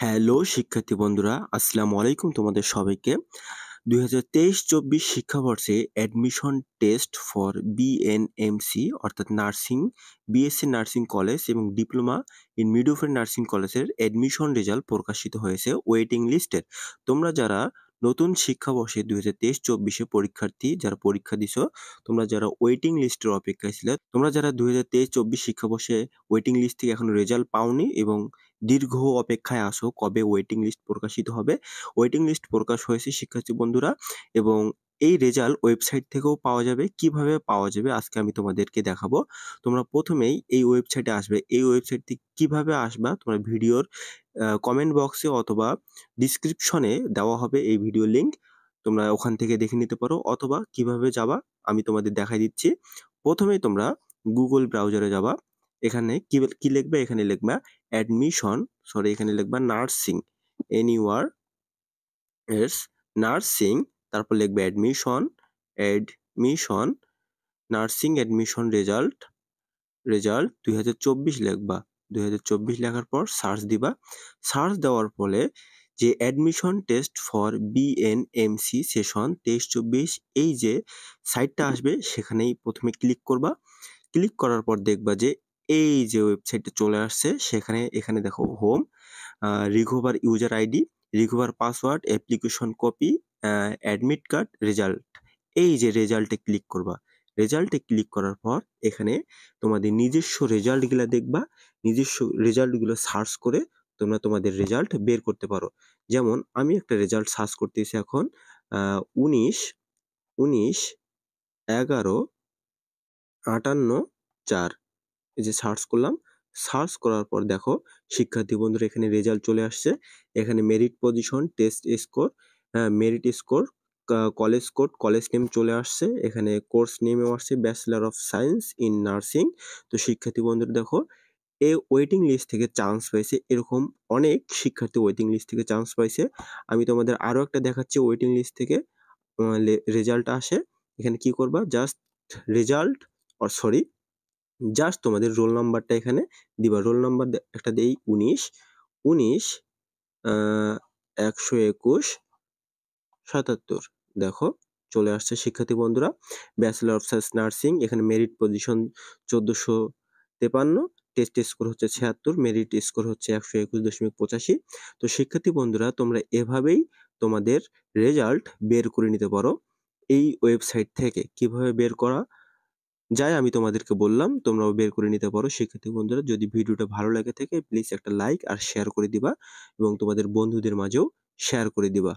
Hello শিক্ষার্থী বন্ধুরা, আসসালামু আলাইকুম তোমাদের সবাইকে। ২০২৩-২৪ শিক্ষাবর্ষে অ্যাডমিশন টেস্ট ফর বিএনএমসি অর্থাৎ নার্সিং, বিএসসি নার্সিং কলেজ এবং ডিপ্লোমা ইন মিডওয়াইফারি নার্সিং কলেজের অ্যাডমিশন রেজাল্ট প্রকাশিত হয়েছে ওয়েটিং লিস্টের। তোমরা যারা নতুন শিক্ষাবর্ষে ২০২৩-২৪ পরীক্ষার্থী যারা পরীক্ষা দিছো, তোমরা যারা ওয়েটিং লিস্টের অপেক্ষায় ছিলে, তোমরা যারা ২০২৩-২৪ শিক্ষাবর্ষে ওয়েটিং লিস্ট থেকে এখনো রেজাল্ট পাওনি এবং দীর্ঘ অপেক্ষায় আছো কবে ওয়েটিং লিস্ট প্রকাশিত হবে। ওয়েটিং লিস্ট প্রকাশ হয়েছে শিক্ষার্থী বন্ধুরা, এবং এই রেজাল্ট ওয়েবসাইট থেকেও পাওয়া যাবে। কিভাবে পাওয়া যাবে আজকে আমি তোমাদেরকে দেখাবো। তোমরা প্রথমেই এই ওয়েবসাইটে আসবে। এই ওয়েবসাইট থেকে কিভাবে আসবা, তোমরা ভিডিওর কমেন্ট বক্সে অথবা ডিসক্রিপশনে দেওয়া হবে এই ভিডিও লিঙ্ক। তোমরা ওখান থেকে দেখে নিতে পারো, অথবা কিভাবে যাবা আমি তোমাদের দেখাই দিচ্ছি। প্রথমেই তোমরা গুগল ব্রাউজারে যাবা। এখানে কি লিখবা, এখানে লিখবা অ্যাডমিশন, এখানে লিখবা নার্সিং, এনইউআর এস নার্সিং, তারপর লিখবে অ্যাডমিশন নার্সিং অ্যাডমিশন রেজাল্ট ২০২৪ লিখবা। ২০২৪ লেখার পর সার্চ দিবা। সার্চ দেওয়ার ফলে যে admission test for BNMC session ২৩-২৪ এই যে সাইটটা আসবে, সেখানেই প্রথমে ক্লিক করবা। ক্লিক করার পর দেখবা যে এই যে ওয়েবসাইটটা চলে আসছে, এখানে দেখো home, recover user ID, recover password, application copy, admit card, result. এই যে রেজাল্টে ক্লিক করবা। রেজাল্টে ক্লিক করার পর এখানে তোমাদের নিজস্ব রেজাল্টগুলা দেখবা। নিজস্ব রেজাল্টগুলো সার্চ করে তোমরা তোমাদের রেজাল্ট বের করতে পারো। যেমন আমি একটা রেজাল্ট সার্চ করতেছি এখন, 19/11/58/4, এই যে সার্চ করলাম। সার্চ করার পর দেখো শিক্ষার্থী বন্ধুরা এখানে রেজাল্ট চলে আসছে। এখানে merit position, test score, merit score, college code, college name চলে আসছে। এখানে কোর্স নেমও আসছে bachelor of science in nursing. তো শিক্ষার্থী বন্ধুরা দেখো, এই ওয়েটিং লিস্ট থেকে চান্স পাইছে, এরকম অনেক শিক্ষার্থী ওয়েটিং লিস্ট থেকে চান্স পাইছে। আমি তোমাদের আরো একটা দেখাচ্ছি ওয়েটিং লিস্ট থেকে রেজাল্ট আসে। এখানে কি করবা, রেজাল্ট সরি জাস্ট তোমাদের রোল নাম্বারটা এখানে দিবা। রোল নাম্বার একটা দেই ১৯/১২/৭৭। দেখো চলে আসছে শিক্ষার্থী বন্ধুরা, ব্যাচেলর অফ সায়েন্স নার্সিং। এখানে মেরিট পজিশন ১৪৫৩, টেস্ট স্কোর হচ্ছে ৭৬, মেরিট স্কোর হচ্ছে ১২১.৮৫। তো শিক্ষার্থী বন্ধুরা তোমরা এভাবেই তোমাদের রেজাল্ট বের করে নিতে পারো। এই ওয়েবসাইট থেকে কিভাবে বের করা যায় আমি তোমাদেরকে বললাম, তোমরাও বের করে নিতে পারো। শিক্ষার্থী বন্ধুরা যদি ভিডিওটা ভালো লাগে থাকে প্লিজ একটা লাইক আর শেয়ার করে দিবা, এবং তোমাদের বন্ধুদের মাঝেও শেয়ার করে দিবা।